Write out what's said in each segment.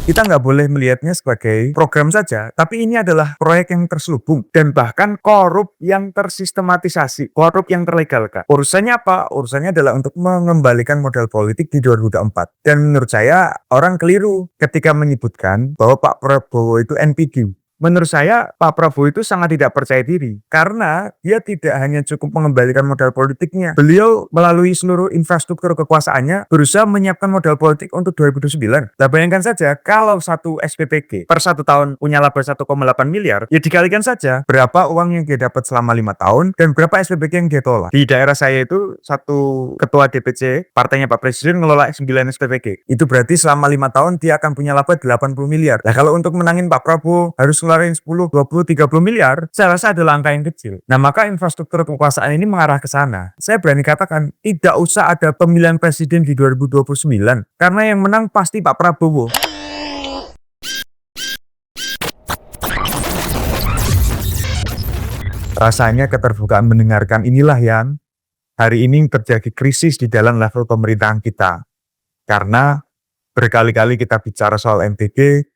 Kita nggak boleh melihatnya sebagai program saja, tapi ini adalah proyek yang terselubung dan bahkan korup yang tersistematisasi, korup yang terlegalkan. Urusannya apa? Urusannya adalah untuk mengembalikan modal politik di 2024. Dan menurut saya orang keliru ketika menyebutkan bahwa Pak Prabowo itu NPD. Menurut saya Pak Prabowo itu sangat tidak percaya diri karena dia tidak hanya cukup mengembalikan modal politiknya. Beliau melalui seluruh infrastruktur kekuasaannya berusaha menyiapkan modal politik untuk 2029. Nah, bayangkan saja kalau satu SPPG per satu tahun punya laba 1,8 miliar, ya dikalikan saja berapa uang yang dia dapat selama 5 tahun dan berapa SPPG yang dia tolak. Di daerah saya itu satu ketua DPC partainya Pak Presiden ngelola 9 SPPG. Itu berarti selama 5 tahun dia akan punya laba 80 miliar. Nah, kalau untuk menangin Pak Prabowo harus ngeluarin 10, 20, 30 miliar, saya rasa adalah angka yang kecil. Nah, maka infrastruktur kekuasaan ini mengarah ke sana. Saya berani katakan, tidak usah ada pemilihan presiden di 2029, karena yang menang pasti Pak Prabowo. Rasanya keterbukaan mendengarkan inilah yang hari ini terjadi krisis di dalam level pemerintahan kita. Karena berkali-kali kita bicara soal MTG,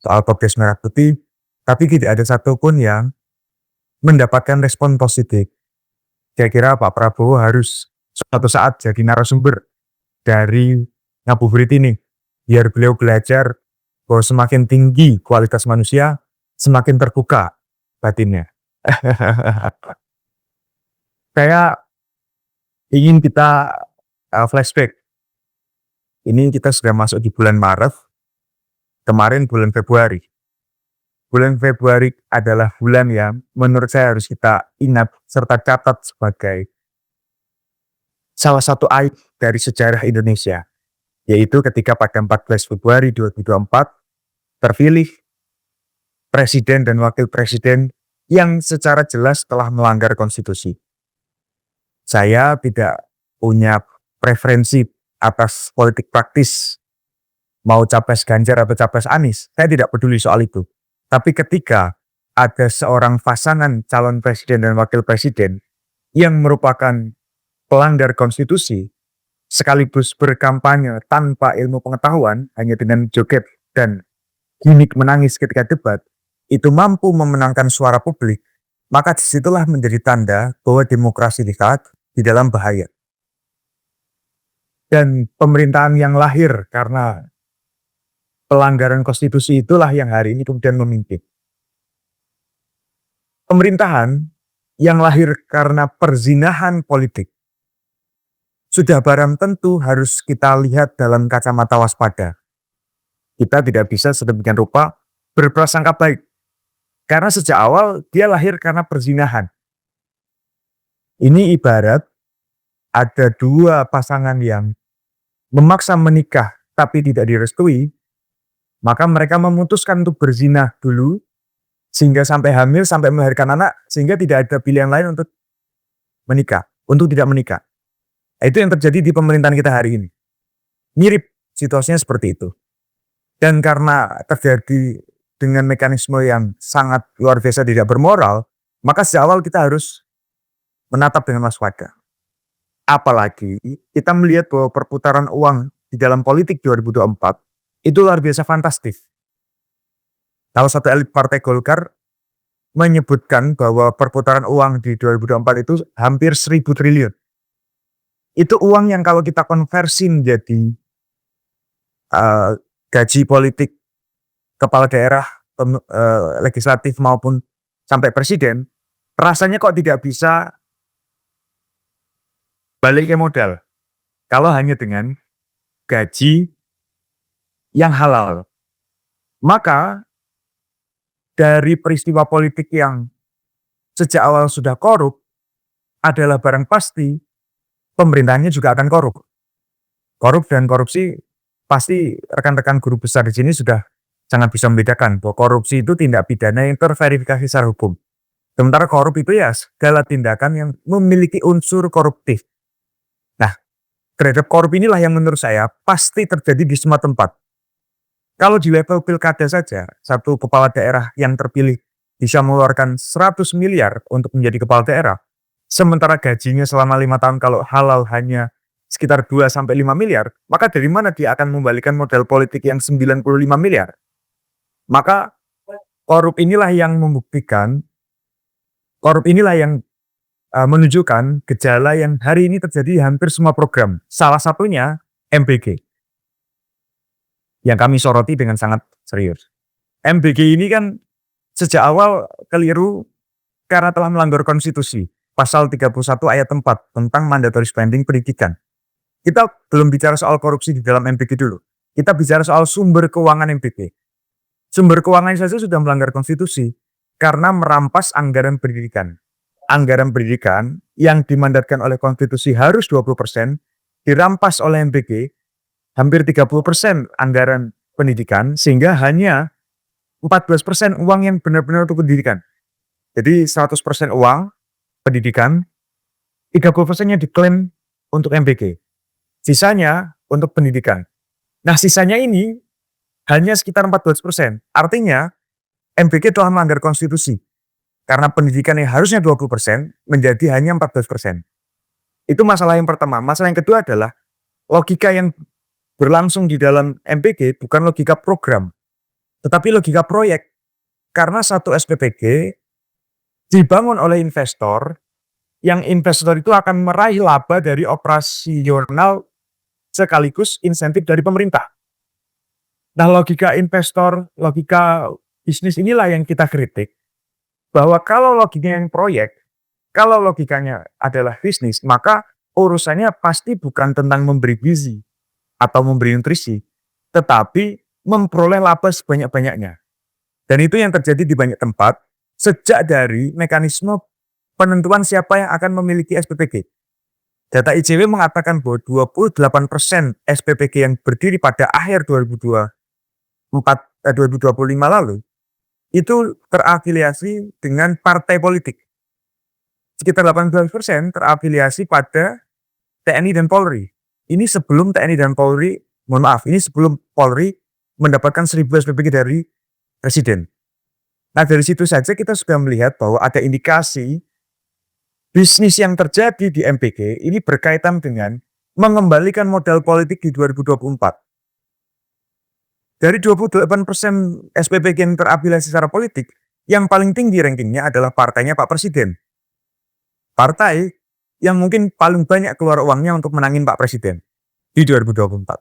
soal Podcast Merah Putih, tapi tidak ada satupun yang mendapatkan respon positif. Saya kira Pak Prabowo harus suatu saat jadi narasumber dari Ngabuburit ini, biar beliau belajar bahwa semakin tinggi kualitas manusia, semakin terbuka batinnya. Saya ingin kita flashback. Ini kita sudah masuk di bulan Maret, kemarin bulan Februari. Bulan Februari adalah bulan yang menurut saya harus kita ingat serta catat sebagai salah satu aib dari sejarah Indonesia, yaitu ketika pada 14 Februari 2024 terpilih presiden dan wakil presiden yang secara jelas telah melanggar konstitusi. Saya tidak punya preferensi atas politik praktis, mau capres Ganjar atau capres Anies, saya tidak peduli soal itu. Tapi ketika ada seorang pasangan calon presiden dan wakil presiden yang merupakan pelanggar konstitusi, sekaligus berkampanye tanpa ilmu pengetahuan, hanya dengan joget dan gimmick menangis ketika debat, itu mampu memenangkan suara publik, maka disitulah menjadi tanda bahwa demokrasi di dalam bahaya. Dan pemerintahan yang lahir karena pelanggaran konstitusi itulah yang hari ini kemudian memimpin. Pemerintahan yang lahir karena perzinahan politik sudah barang tentu harus kita lihat dalam kacamata waspada. Kita tidak bisa sedemikian rupa berprasangka baik. Karena sejak awal dia lahir karena perzinahan. Ini ibarat ada dua pasangan yang memaksa menikah tapi tidak direstui, maka mereka memutuskan untuk berzina dulu, sehingga sampai hamil, sampai melahirkan anak, sehingga tidak ada pilihan lain untuk menikah, untuk tidak menikah. Itu yang terjadi di pemerintahan kita hari ini. Mirip situasinya seperti itu. Dan karena terjadi dengan mekanisme yang sangat luar biasa tidak bermoral, maka sejak awal kita harus menatap dengan waspada. Apalagi kita melihat bahwa perputaran uang di dalam politik 2024 itu luar biasa fantastis. Salah satu elit Partai Golkar menyebutkan bahwa perputaran uang di 2024 itu hampir 1.000 triliun. Itu uang yang kalau kita konversi menjadi gaji politik kepala daerah, legislatif maupun sampai presiden, rasanya kok tidak bisa balik ke modal. Kalau hanya dengan gaji yang halal. Maka dari peristiwa politik yang sejak awal sudah korup adalah barang pasti pemerintahnya juga akan korup. Korup dan korupsi pasti rekan-rekan guru besar di sini sudah sangat bisa membedakan bahwa korupsi itu tindak pidana yang terverifikasi secara hukum. Sementara korup itu ya segala tindakan yang memiliki unsur koruptif. Nah, terhadap korup inilah yang menurut saya pasti terjadi di semua tempat. Kalau di level pilkada saja, satu kepala daerah yang terpilih bisa mengeluarkan 100 miliar untuk menjadi kepala daerah, sementara gajinya selama 5 tahun kalau halal hanya sekitar 2 sampai 5 miliar, maka dari mana dia akan membalikan modal politik yang 95 miliar? Maka korup inilah yang membuktikan, korup inilah yang menunjukkan gejala yang hari ini terjadi di hampir semua program. Salah satunya MBG yang kami soroti dengan sangat serius. MBG ini kan sejak awal keliru karena telah melanggar konstitusi. Pasal 31 ayat 4 tentang mandatory spending pendidikan. Kita belum bicara soal korupsi di dalam MBG dulu. Kita bicara soal sumber keuangan MBG. Sumber keuangan saja sudah melanggar konstitusi karena merampas anggaran pendidikan. Anggaran pendidikan yang dimandatkan oleh konstitusi harus 20%, dirampas oleh MBG hampir 30% anggaran pendidikan, sehingga hanya 14% uang yang benar-benar untuk pendidikan. Jadi 100% uang pendidikan, 30%-nya diklaim untuk MBG. Sisanya untuk pendidikan. Nah, sisanya ini hanya sekitar 14%. Artinya MBG telah melanggar konstitusi. Karena pendidikan yang harusnya 20% menjadi hanya 14%. Itu masalah yang pertama. Masalah yang kedua adalah logika yang berlangsung di dalam MBG bukan logika program, tetapi logika proyek. Karena satu SPPG dibangun oleh investor, yang investor itu akan meraih laba dari operasional sekaligus insentif dari pemerintah. Nah, logika investor, logika bisnis inilah yang kita kritik. Bahwa kalau logikanya yang proyek, kalau logikanya adalah bisnis, maka urusannya pasti bukan tentang memberi gizi atau memberi nutrisi, tetapi memperoleh laba sebanyak-banyaknya. Dan itu yang terjadi di banyak tempat sejak dari mekanisme penentuan siapa yang akan memiliki SPPG. Data ICW mengatakan bahwa 28% SPPG yang berdiri pada akhir 2025 lalu itu terafiliasi dengan partai politik. Sekitar 18% terafiliasi pada TNI dan Polri. Ini sebelum TNI dan Polri, ini sebelum Polri mendapatkan 1000 SPPG dari Presiden. Nah, dari situ saja kita sudah melihat bahwa ada indikasi bisnis yang terjadi di MBG ini berkaitan dengan mengembalikan modal politik di 2024. Dari 28% SPPG yang terafiliasi secara politik, yang paling tinggi rankingnya adalah partainya Pak Presiden. Partai yang mungkin paling banyak keluar uangnya untuk menangin Pak Presiden di 2024.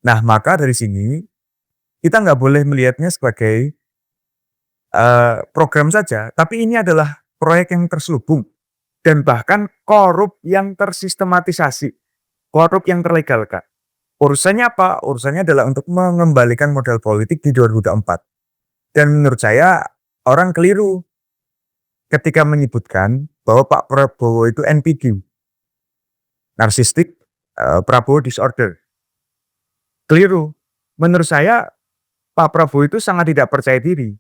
Nah, maka dari sini kita nggak boleh melihatnya sebagai program saja, tapi ini adalah proyek yang terselubung dan bahkan korup yang tersistematisasi, korup yang terlegalkan. Urusannya apa? Urusannya adalah untuk mengembalikan modal politik di 2024. Dan menurut saya orang keliru ketika menyebutkan bahwa Pak Prabowo itu NPD, Narcissistic Prabowo Disorder. Keliru. Menurut saya Pak Prabowo itu sangat tidak percaya diri.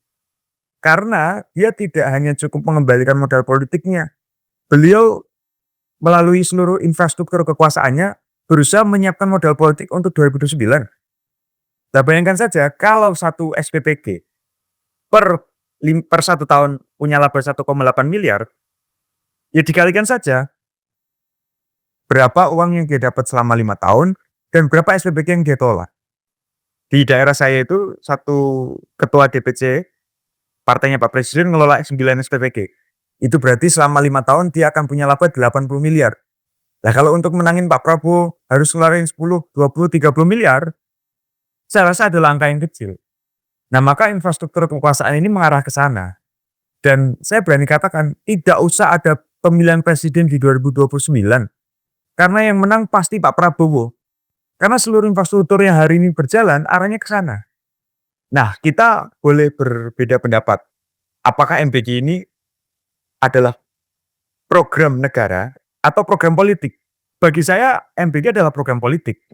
Karena dia tidak hanya cukup mengembalikan modal politiknya. Beliau melalui seluruh infrastruktur kekuasaannya berusaha menyiapkan modal politik untuk 2029. Nah, bayangkan saja kalau satu SPPG per 1 tahun punya laba 1,8 miliar, ya dikalikan saja berapa uang yang dia dapat selama 5 tahun dan berapa SPPG yang dia tolak. Di daerah saya itu satu ketua DPC partainya Pak Presiden ngelola 9 SPPG. Itu berarti selama 5 tahun dia akan punya laba 80 miliar. Nah, kalau untuk menangin Pak Prabowo harus ngeluarin 10, 20, 30 miliar, saya rasa adalah angka yang kecil. Nah, maka infrastruktur kekuasaan ini mengarah ke sana. Dan saya berani katakan, tidak usah ada pemilihan presiden di 2029. Karena yang menang pasti Pak Prabowo. Karena seluruh infrastruktur yang hari ini berjalan, arahnya ke sana. Nah, kita boleh berbeda pendapat. Apakah MBG ini adalah program negara atau program politik? Bagi saya, MBG adalah program politik.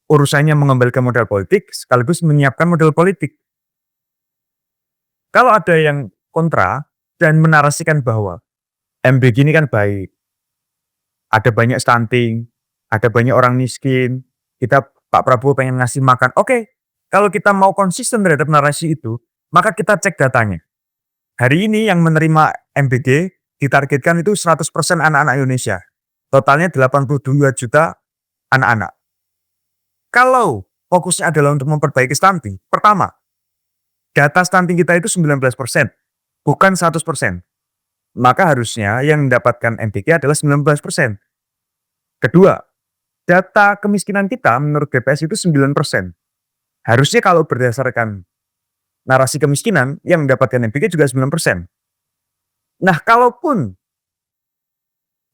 Urusannya mengembalikan modal politik sekaligus menyiapkan modal politik. Kalau ada yang kontra dan menarasikan bahwa MBG ini kan baik, ada banyak stunting, ada banyak orang miskin, Pak Prabowo pengen ngasih makan. Oke, kalau kita mau konsisten terhadap narasi itu, maka kita cek datanya. Hari ini yang menerima MBG ditargetkan itu 100% anak-anak Indonesia. Totalnya 82 juta anak-anak. Kalau fokusnya adalah untuk memperbaiki stunting, pertama, data stunting kita itu 19%, bukan 100%. Maka harusnya yang mendapatkan MBG adalah 19%. Kedua, data kemiskinan kita menurut BPS itu 9%. Harusnya kalau berdasarkan narasi kemiskinan, yang mendapatkan MBG juga 9%. Nah, kalaupun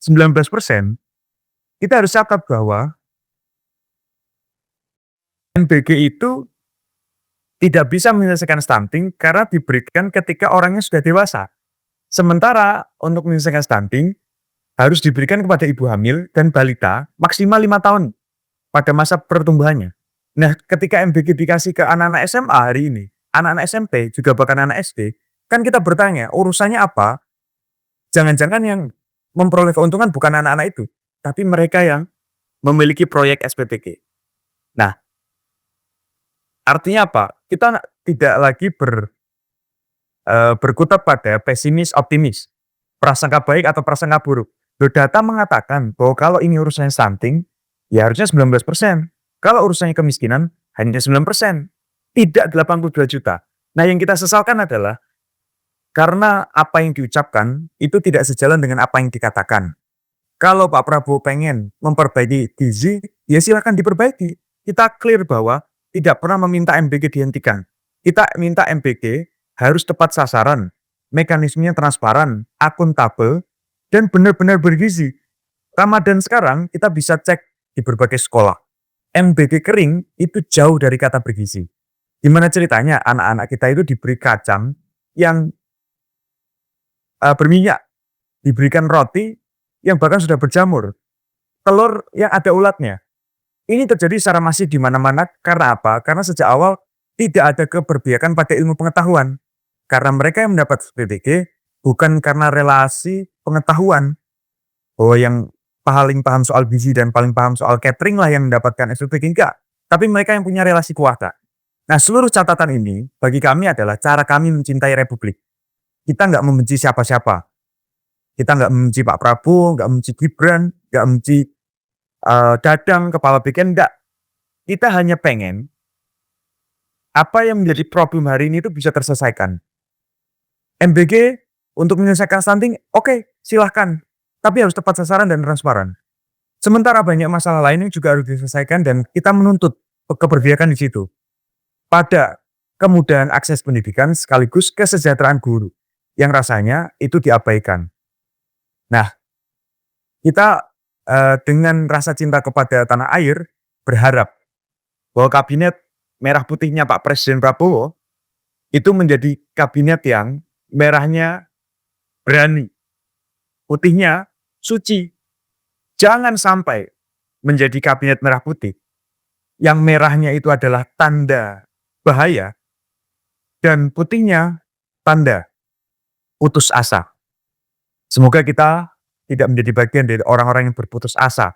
19%, kita harus catat bahwa MBG itu tidak bisa menyelesaikan stunting karena diberikan ketika orangnya sudah dewasa. Sementara untuk menyelesaikan stunting harus diberikan kepada ibu hamil dan balita maksimal 5 tahun pada masa pertumbuhannya. Nah, ketika MBG dikasih ke anak-anak SMA hari ini, anak-anak SMP, juga bahkan anak SD, kan kita bertanya, urusannya apa? Jangan-jangan yang memperoleh keuntungan bukan anak-anak itu, tapi mereka yang memiliki proyek SPTK. Nah, artinya apa? Kita tidak lagi berkutat pada pesimis, optimis, prasangka baik atau prasangka buruk. Data mengatakan bahwa kalau ini urusannya stunting, ya harusnya 19%. Kalau urusannya kemiskinan, hanya 9%. Tidak 82 juta. Nah, yang kita sesalkan adalah karena apa yang diucapkan itu tidak sejalan dengan apa yang dikatakan. Kalau Pak Prabowo pengen memperbaiki gizi, ya silakan diperbaiki. Kita clear bahwa tidak pernah meminta MBG dihentikan. Kita minta MBG harus tepat sasaran, mekanismenya transparan, akuntabel, dan benar-benar bergizi. Ramadan sekarang kita bisa cek di berbagai sekolah. MBG kering itu jauh dari kata bergizi. Gimana ceritanya anak-anak kita itu diberi kacang yang berminyak, diberikan roti yang bahkan sudah berjamur, telur yang ada ulatnya. Ini terjadi secara masif di mana-mana karena apa? Karena sejak awal tidak ada keberpihakan pada ilmu pengetahuan. Karena mereka yang mendapat SPTK bukan karena relasi pengetahuan bahwa yang paling paham soal gizi dan paling paham soal catering lah yang mendapatkan SPTK, enggak. Tapi mereka yang punya relasi kuasa. Nah, seluruh catatan ini bagi kami adalah cara kami mencintai Republik. Kita nggak membenci siapa-siapa. Kita nggak membenci Pak Prabowo, nggak membenci Gibran, nggak membenci Dadang, Kepala BKN, enggak. Kita hanya pengen apa yang menjadi problem hari ini itu bisa terselesaikan. MBG untuk menyelesaikan stunting, oke, silahkan. Tapi harus tepat sasaran dan transparan. Sementara banyak masalah lain yang juga harus diselesaikan dan kita menuntut keberpihakan di situ. Pada kemudahan akses pendidikan sekaligus kesejahteraan guru yang rasanya itu diabaikan. Nah, kita dengan rasa cinta kepada tanah air berharap bahwa kabinet merah putihnya Pak Presiden Prabowo itu menjadi kabinet yang merahnya berani, putihnya suci. Jangan sampai menjadi kabinet merah putih yang merahnya itu adalah tanda bahaya dan putihnya tanda putus asa. Semoga kita tidak menjadi bagian dari orang-orang yang berputus asa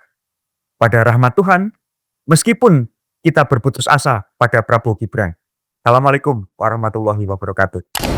pada rahmat Tuhan, meskipun kita berputus asa pada Prabowo Gibran. Assalamualaikum warahmatullahi wabarakatuh.